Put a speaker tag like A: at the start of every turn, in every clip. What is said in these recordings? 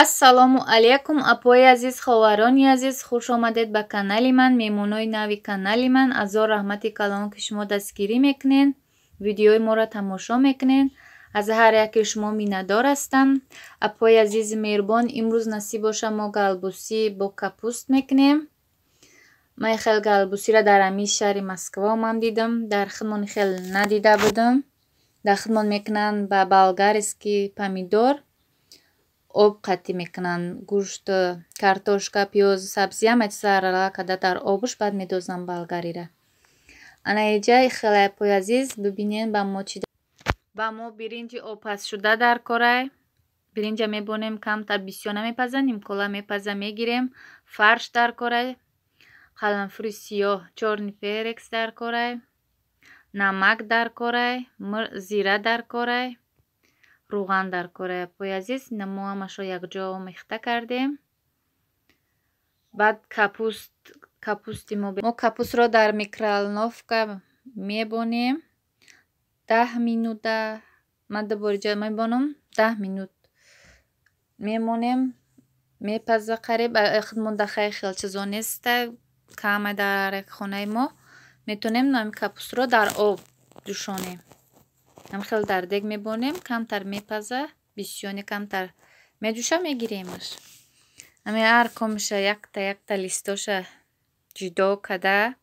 A: Ассалому алайкум апои азиз, ховарони азиз, хуш омадед ба канали ман, меҳмонои нави канали ман. Азор раҳмати калон ки шумо дастгирӣ мекунед, видеои моро тамошо мекунед. аз ҳар яке шумо миннатдор ҳастам. Апои азизи меҳрубон, имрӯз насиб боша мо галбусӣ бо капуст мекунем. ман хел галбусиро дар ҳамин шаҳри Москва омам дидам, дар худмон хел надида будам. дар худмон мекунанд ба болгарский помидор, об қатӣ мекунанд, гӯшт, картошка, пиёз, сабзиам айсара када дар обш баъд медозам болгариро. анаиҷа хеле апои азиз, бибинед ба мо чи ба мо биринҷи обпазшуда дар корай. Биринҷа мебонем камтар, бисёр намепазам, нимкола мепаза мегирем. Фарш дар корай, қаламфури сиёҳ, чорни перекс дар корай, намак дар корай, зира дар корай, руған дар корай. апои азиз, ина мо ҳамаашро якҷо омехта кардем. баъд капусти мо капустро дар микроволновка мебонем 10 минута. ман дубориҷа мебонам 10 минут мемонем, мепаза қариб худмон дахай хел чизо неста, кама дар хонаи мо метонем ҳамин капустро дар об дӯшонем. хел дар дег мебонем, камтар мепаза, бисёр не камтар медӯша, мегиремаш. ҳамин ҳар комиша якта листоша ҷудо када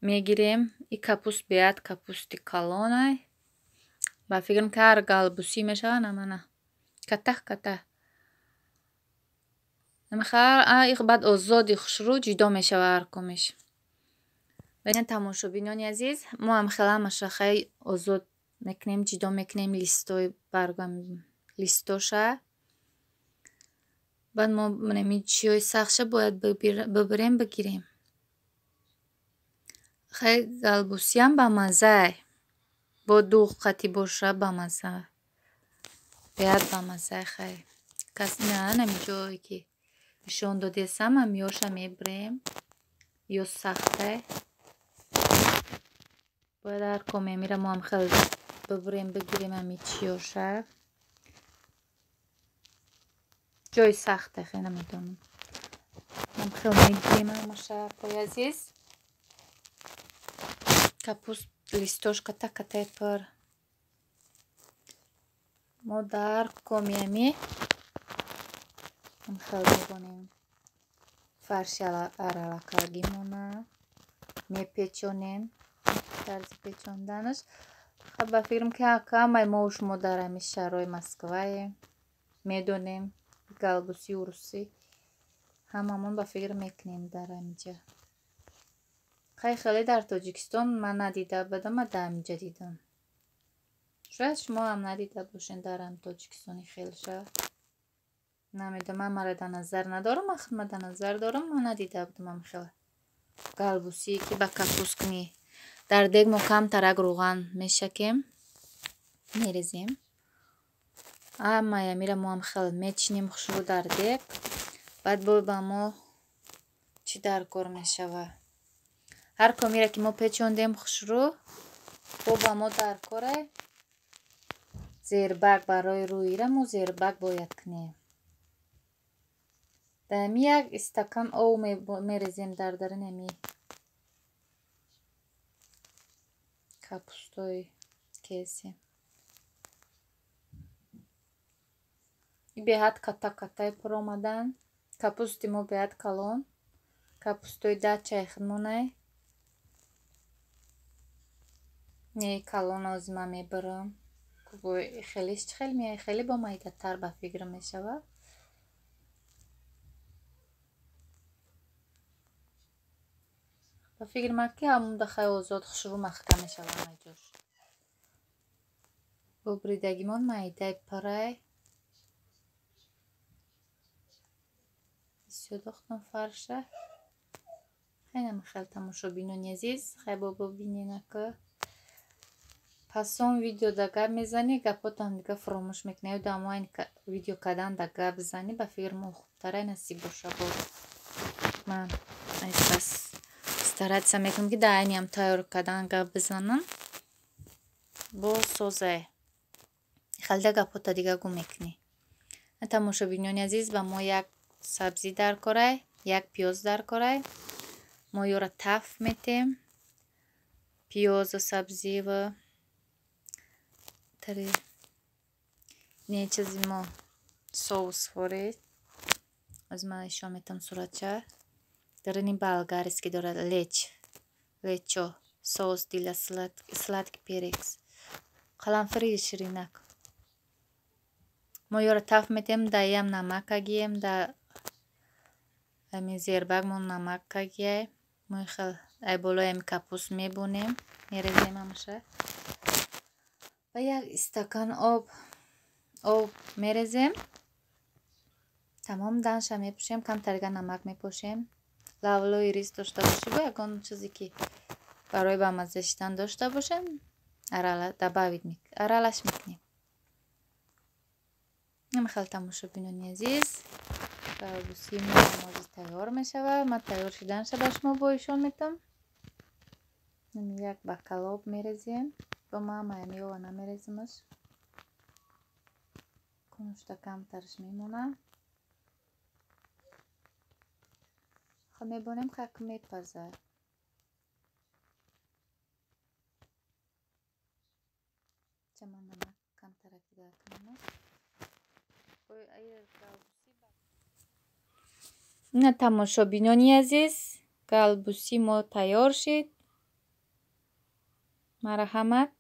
A: мегирем. и капуст беяд капусти калонай. ба фикрам ки ҳар галбусӣ мешавад амана ката баъд озоди хушрӯ ҷудо мешавад ҳар комиш. бинед тамошобинони азиз, мо хел ҳамаша хай озод мекунем, ҷудо мекунем листои листоша. баъд мо чиёи сахтша бояд бибирем бигирем. хай галбусиам ба маззае, бо дуғ қатӣ боша ба мазза, беяд ба маззае. хай кас нами ҷое ки нишон додесам ҳамёша мебирем ё сахтае. бояд ҳар комемира мо хел бибирем бигирем ҳами чиёша. ҷои сахте хе намедонам. хел мегирем ҳамаша апои азиз. капуст листош ката пар. мо дар комиями хел мебонем фарши аралакагимона мепечонем. тарзи печонданаш ба фикрам ки ҳамаи мо шумо дар ҳамин шаҳрҳои Москвае медонем. галбуси урусӣ ҳамамон ба фикр мекунем дар ҳаминҷа. хай хеле дар Тоҷикистон ман надида будам, дар ҳаминҷа дидам. шояд шумо ҳам надида бошед дар ҳам Тоҷикистони хелша. намедонам, ман мара дар назар надорам, ман худма дар назар дорам, ман надида будам хел галбусӣ ки ба капуст кунӣ. дар дег мо камтарак руған мешакем, мерезем. ҳамаямира мо хел мечинем хушрӯ дар дег. баъд ба мо чӣ дар кор мешавад. ҳар комира ки мо печондем хушрӯ, ба мо дар корай. зербак барои рӯира мо зербак бояд кунем. дар як стакан об мерезем дар даруни ами капустои кесе. беҳад ката пур омадан. капусти мо беҳад калон. капустои дачаи худмонай не калон озима мебирам. хеле бо майдатар ба фикр мешавад. ба фикр ман ки ҳамун дахай озод хушрӯ махка мешавад майҷош. бо бридагимон майдаи парай бисёр дохтам фарша. хел тамошобинони азиз, хай бо бибиненака пасон видео да гап мезанӣ, гапотам дига фуромӯш мекунӣ. дамои видео кадан да гап занӣ, ба фикр мо хубтарай насиб боша. бо ман айпас старатсия мекунам ки дар айниам тайёр кадан гап бизанам бо созае. халда гапота дига гум мекунӣ. тамошобинони азиз, ба мо як сабзӣ даркорай, як пиёз даркорай. Мо ёро таф метем. Пиёзу сабзӣ ва тари не чизи мо соус форид. аз ма ишо метам суратча. Дарини болгарский дорад лечо, соус дила сладкий перец. Қаламфри ширинак. Мо ёро таф метем, да ям намак агием, да ами зербак мо намак агиай. Мо хел ай болои ами капуст мебонем, мерезем амаша. Ва як стакан об мерезем. тамом данша мепӯшем, камтарига намак мепошем. лавлои рис дошта боши бо ягон чизе ки барои ба мазза шидан дошта бошем, аралаш мекунем. намихел тамошобинони азиз, калбуси мо намози тайёр мешавад. ман тайёр шиданша ба шумо бо ишон метам. як бакалоб мерезем. бо ман майамиёва намерезимаш. кунушта камтарш мемонад. мебонем как мепазад. чаман намак камтараки дакунам. на тамошобинони азиз, калбуси мо тайёр шид. марҳамат.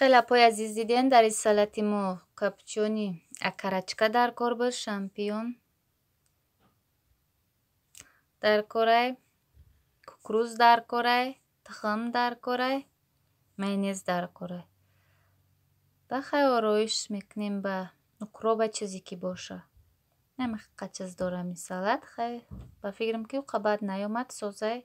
A: خیلی اپای عزیز دیدین در این سلاتی ما کاپچونی اکارچکا در کار بود، شامپیون در کارای، کوکروز در کارای، تخم در کارای، ماینز در کارای. بخیر آرایش میکنیم با نکروبا چیزی که باشه. نمیخواد چیز دارم این سالت. خیلی با فکرم که قباد نیامد سوزه